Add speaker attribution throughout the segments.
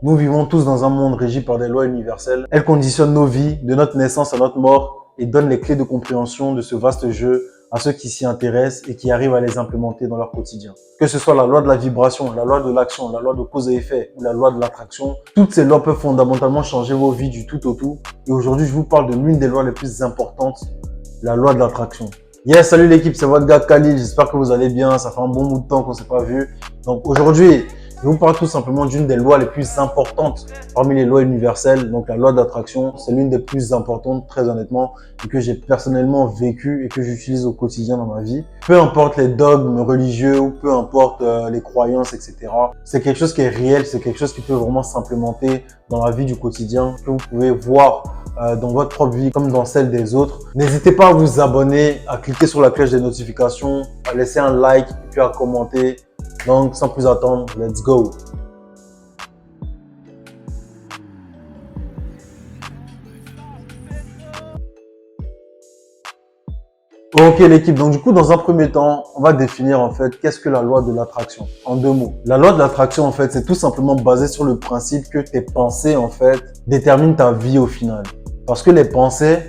Speaker 1: Nous vivons tous dans un monde régi par des lois universelles. Elles conditionnent nos vies, de notre naissance à notre mort, et donnent les clés de compréhension de ce vaste jeu à ceux qui s'y intéressent et qui arrivent à les implémenter dans leur quotidien. Que ce soit la loi de la vibration, la loi de l'action, la loi de cause et effet ou la loi de l'attraction, toutes ces lois peuvent fondamentalement changer vos vies du tout au tout. Et aujourd'hui, je vous parle de l'une des lois les plus importantes, la loi de l'attraction. Yes, salut l'équipe, c'est votre gars Khalil, j'espère que vous allez bien, ça fait un bon bout de temps qu'on ne s'est pas vu. Donc aujourd'hui, je vous parle tout simplement d'une des lois les plus importantes parmi les lois universelles. Donc la loi d'attraction, c'est l'une des plus importantes, très honnêtement, et que j'ai personnellement vécu et que j'utilise au quotidien dans ma vie. Peu importe les dogmes religieux ou peu importe les croyances, etc. C'est quelque chose qui est réel, c'est quelque chose qui peut vraiment s'implémenter dans la vie du quotidien, que vous pouvez voir dans votre propre vie comme dans celle des autres. N'hésitez pas à vous abonner, à cliquer sur la cloche des notifications, à laisser un like et puis à commenter. Donc, sans plus attendre, let's go! Ok l'équipe, donc du coup dans un premier temps, on va définir en fait qu'est-ce que la loi de l'attraction en deux mots. La loi de l'attraction en fait, c'est tout simplement basé sur le principe que tes pensées en fait déterminent ta vie au final. Parce que les pensées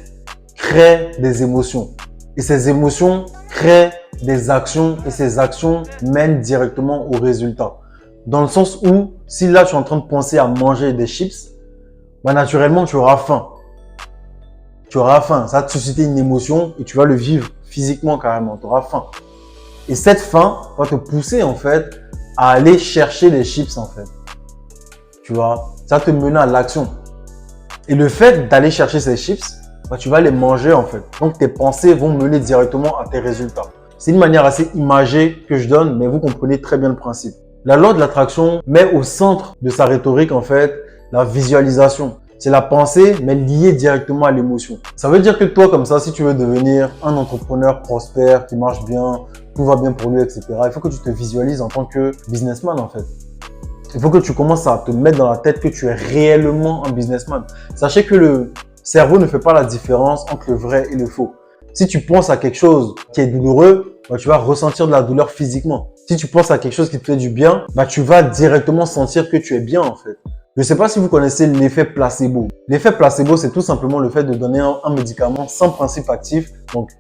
Speaker 1: créent des émotions et ces émotions créent des actions et ces actions mènent directement au résultat. Dans le sens où si là tu es en train de penser à manger des chips, bah naturellement tu auras faim. Tu auras faim, ça va te susciter une émotion et tu vas le vivre physiquement carrément, tu auras faim. Et cette faim va te pousser en fait à aller chercher les chips en fait. Tu vois, ça va te mener à l'action. Et le fait d'aller chercher ces chips, bah, tu vas les manger en fait. Donc tes pensées vont mener directement à tes résultats. C'est une manière assez imagée que je donne, mais vous comprenez très bien le principe. La loi de l'attraction met au centre de sa rhétorique en fait la visualisation. C'est la pensée, mais liée directement à l'émotion. Ça veut dire que toi, comme ça, si tu veux devenir un entrepreneur prospère, qui marche bien, tout va bien pour lui, etc., il faut que tu te visualises en tant que businessman, en fait. Il faut que tu commences à te mettre dans la tête que tu es réellement un businessman. Sachez que le cerveau ne fait pas la différence entre le vrai et le faux. Si tu penses à quelque chose qui est douloureux, bah, tu vas ressentir de la douleur physiquement. Si tu penses à quelque chose qui te fait du bien, bah, tu vas directement sentir que tu es bien, en fait. Je ne sais pas si vous connaissez l'effet placebo. L'effet placebo, c'est tout simplement le fait de donner un médicament sans principe actif, donc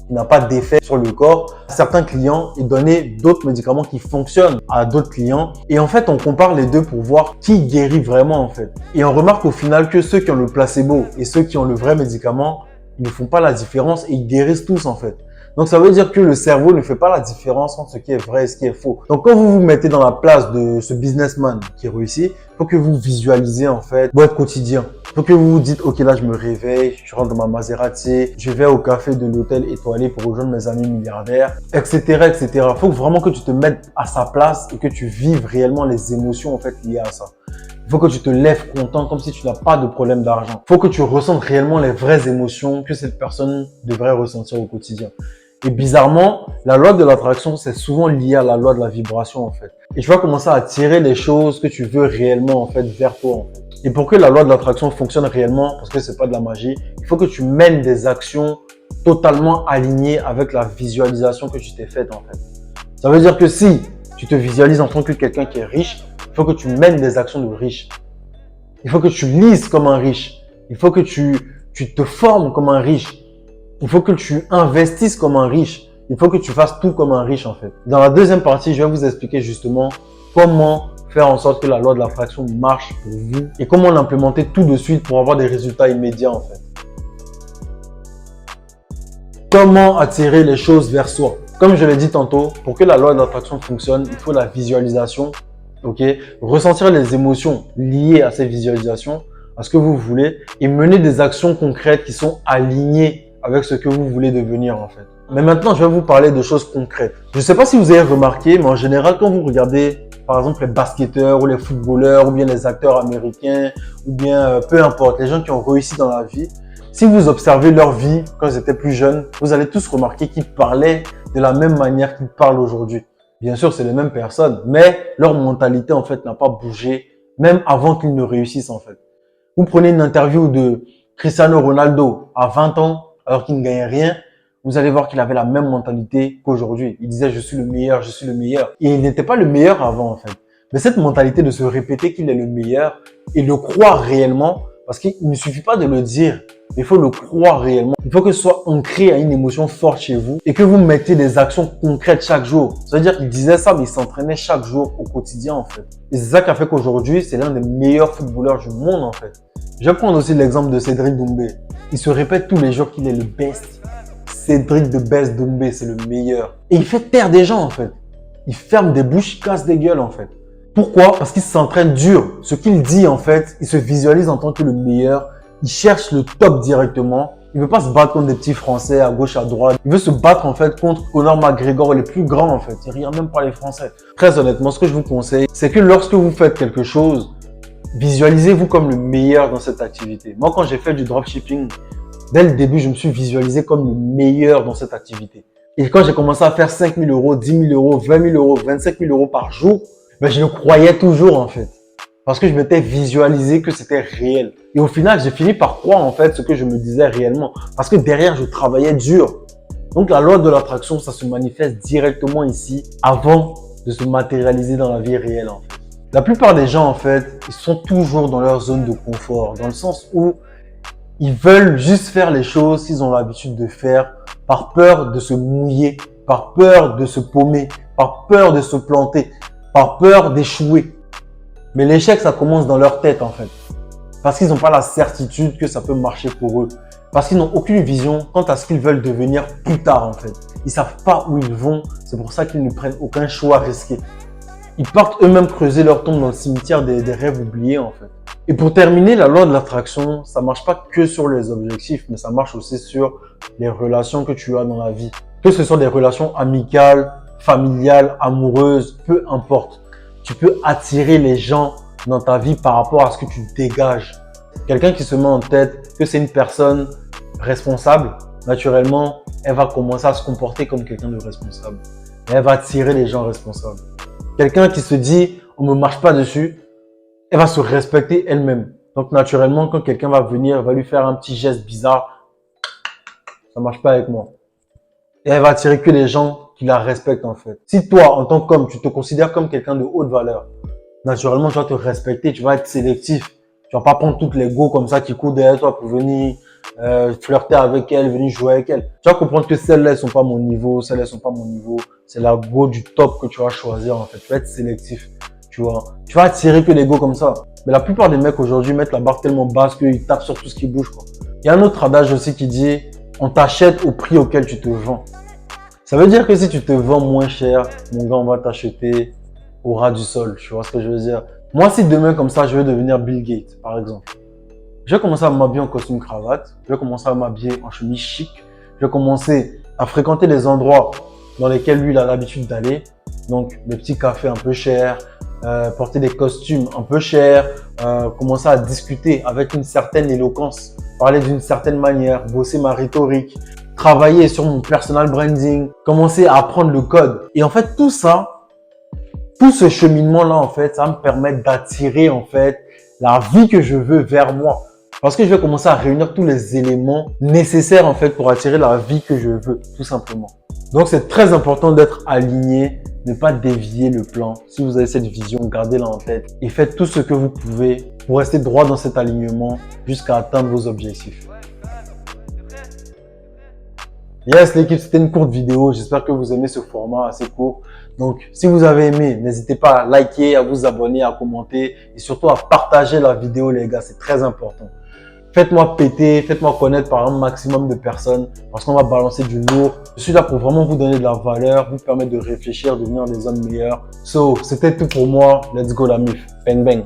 Speaker 1: qui n'a pas d'effet sur le corps, à certains clients et donner d'autres médicaments qui fonctionnent à d'autres clients. Et en fait, on compare les deux pour voir qui guérit vraiment en fait. Et on remarque au final que ceux qui ont le placebo et ceux qui ont le vrai médicament, ils ne font pas la différence et ils guérissent tous en fait. Donc, ça veut dire que le cerveau ne fait pas la différence entre ce qui est vrai et ce qui est faux. Donc, quand vous vous mettez dans la place de ce businessman qui réussit, il faut que vous visualisez en fait votre quotidien. Il faut que vous vous dites, ok, là, je me réveille, je rentre dans ma Maserati, je vais au café de l'hôtel étoilé pour rejoindre mes amis milliardaires, etc., etc. Il faut vraiment que tu te mettes à sa place et que tu vives réellement les émotions en fait liées à ça. Il faut que tu te lèves content comme si tu n'as pas de problème d'argent. Il faut que tu ressentes réellement les vraies émotions que cette personne devrait ressentir au quotidien. Et bizarrement, la loi de l'attraction, c'est souvent lié à la loi de la vibration en fait. Et tu vas commencer à attirer les choses que tu veux réellement en fait vers toi en fait. Et pour que la loi de l'attraction fonctionne réellement, parce que c'est pas de la magie, il faut que tu mènes des actions totalement alignées avec la visualisation que tu t'es faite en fait. Ça veut dire que si tu te visualises en tant que quelqu'un qui est riche, il faut que tu mènes des actions de riche. Il faut que tu lises comme un riche. Il faut que tu te formes comme un riche. Il faut que tu investisses comme un riche. Il faut que tu fasses tout comme un riche en fait. Dans la deuxième partie, je vais vous expliquer justement comment faire en sorte que la loi de l'attraction marche pour vous et comment l'implémenter tout de suite pour avoir des résultats immédiats en fait. Comment attirer les choses vers soi? Comme je l'ai dit tantôt, pour que la loi de l'attraction fonctionne, il faut la visualisation, ok? Ressentir les émotions liées à ces visualisations, à ce que vous voulez et mener des actions concrètes qui sont alignées avec ce que vous voulez devenir en fait. Mais maintenant, je vais vous parler de choses concrètes. Je ne sais pas si vous avez remarqué, mais en général, quand vous regardez par exemple les basketteurs ou les footballeurs ou bien les acteurs américains ou bien peu importe, les gens qui ont réussi dans la vie, si vous observez leur vie quand ils étaient plus jeunes, vous allez tous remarquer qu'ils parlaient de la même manière qu'ils parlent aujourd'hui. Bien sûr, c'est les mêmes personnes, mais leur mentalité en fait n'a pas bougé même avant qu'ils ne réussissent en fait. Vous prenez une interview de Cristiano Ronaldo à 20 ans alors qu'il ne gagnait rien, vous allez voir qu'il avait la même mentalité qu'aujourd'hui. Il disait je suis le meilleur, je suis le meilleur. Et il n'était pas le meilleur avant en fait. Mais cette mentalité de se répéter qu'il est le meilleur et le croire réellement, parce qu'il ne suffit pas de le dire, il faut le croire réellement. Il faut que ce soit ancré à une émotion forte chez vous et que vous mettez des actions concrètes chaque jour. Ça veut dire qu'il disait ça, mais il s'entraînait chaque jour au quotidien en fait. Et c'est ça qui a fait qu'aujourd'hui, c'est l'un des meilleurs footballeurs du monde en fait. Je vais prendre aussi l'exemple de Cédric Doumbé. Il se répète tous les jours qu'il est le best. Cédric de Best Doumbé, c'est le meilleur. Et il fait taire des gens en fait. Il ferme des bouches, il casse des gueules en fait. Pourquoi? Parce qu'il s'entraîne dur. Ce qu'il dit en fait, il se visualise en tant que le meilleur. Il cherche le top directement. Il ne veut pas se battre contre des petits Français à gauche, à droite. Il veut se battre en fait contre Conor McGregor, les plus grands en fait. Il regarde même pas les Français. Très honnêtement, ce que je vous conseille, c'est que lorsque vous faites quelque chose, visualisez-vous comme le meilleur dans cette activité. Moi, quand j'ai fait du dropshipping, dès le début, je me suis visualisé comme le meilleur dans cette activité. Et quand j'ai commencé à faire 5 000 euros, 10 000 euros, 20 000 euros, 25 000 euros par jour, ben, je le croyais toujours en fait. Parce que je m'étais visualisé que c'était réel. Et au final, j'ai fini par croire en fait ce que je me disais réellement. Parce que derrière, je travaillais dur. Donc la loi de l'attraction, ça se manifeste directement ici avant de se matérialiser dans la vie réelle en fait. La plupart des gens en fait, ils sont toujours dans leur zone de confort. Dans le sens où ils veulent juste faire les choses qu'ils ont l'habitude de faire par peur de se mouiller, par peur de se paumer, par peur de se planter, par peur d'échouer. Mais l'échec, ça commence dans leur tête en fait. Parce qu'ils n'ont pas la certitude que ça peut marcher pour eux. Parce qu'ils n'ont aucune vision quant à ce qu'ils veulent devenir plus tard en fait. Ils savent pas où ils vont, c'est pour ça qu'ils ne prennent aucun choix risqué. Ils partent eux-mêmes creuser leur tombe dans le cimetière des rêves oubliés en fait. Et pour terminer, la loi de l'attraction, ça marche pas que sur les objectifs, mais ça marche aussi sur les relations que tu as dans la vie. Que ce soit des relations amicales, familiales, amoureuses, peu importe. Tu peux attirer les gens dans ta vie par rapport à ce que tu dégages. Quelqu'un qui se met en tête que c'est une personne responsable, naturellement, elle va commencer à se comporter comme quelqu'un de responsable. Et elle va attirer les gens responsables. Quelqu'un qui se dit « on me marche pas dessus », elle va se respecter elle-même. Donc, naturellement, quand quelqu'un va venir, va lui faire un petit geste bizarre, ça marche pas avec moi. Et elle va attirer que les gens qui la respectent, en fait. Si toi, en tant qu'homme, tu te considères comme quelqu'un de haute valeur, naturellement, tu vas te respecter, tu vas être sélectif. Tu vas pas prendre toutes les go comme ça qui courent derrière toi pour venir flirter avec elle, venir jouer avec elle. Tu vas comprendre que celles-là, elles sont pas mon niveau, celles-là, elles sont pas mon niveau. C'est la go du top que tu vas choisir, en fait. Tu vas être sélectif. Tu vas attirer que les go comme ça. Mais la plupart des mecs aujourd'hui mettent la barre tellement basse qu'ils tapent sur tout ce qui bouge, quoi. Il y a un autre adage aussi qui dit « on t'achète au prix auquel tu te vends ». Ça veut dire que si tu te vends moins cher, mon gars, on va t'acheter au ras du sol. Tu vois ce que je veux dire? Moi, si demain, comme ça, je veux devenir Bill Gates, par exemple, je vais commencer à m'habiller en costume cravate, je vais commencer à m'habiller en chemise chic, je vais commencer à fréquenter les endroits dans lesquels lui, il a l'habitude d'aller. Donc, des petits cafés un peu chers, porter des costumes un peu chers, commencer à discuter avec une certaine éloquence, parler d'une certaine manière, bosser ma rhétorique, travailler sur mon personal branding, commencer à apprendre le code. Et en fait, tout ça, tout ce cheminement-là, en fait, ça va me permettre d'attirer, en fait, la vie que je veux vers moi. Parce que je vais commencer à réunir tous les éléments nécessaires, en fait, pour attirer la vie que je veux, tout simplement. Donc, c'est très important d'être aligné, ne pas dévier le plan. Si vous avez cette vision, gardez-la en tête et faites tout ce que vous pouvez pour rester droit dans cet alignement jusqu'à atteindre vos objectifs. Yes, l'équipe, c'était une courte vidéo. J'espère que vous aimez ce format assez court. Donc, si vous avez aimé, n'hésitez pas à liker, à vous abonner, à commenter et surtout à partager la vidéo, les gars. C'est très important. Faites-moi péter, faites-moi connaître par un maximum de personnes parce qu'on va balancer du lourd. Je suis là pour vraiment vous donner de la valeur, vous permettre de réfléchir, devenir des hommes meilleurs. So, c'était tout pour moi. Let's go la mif. Bang bang.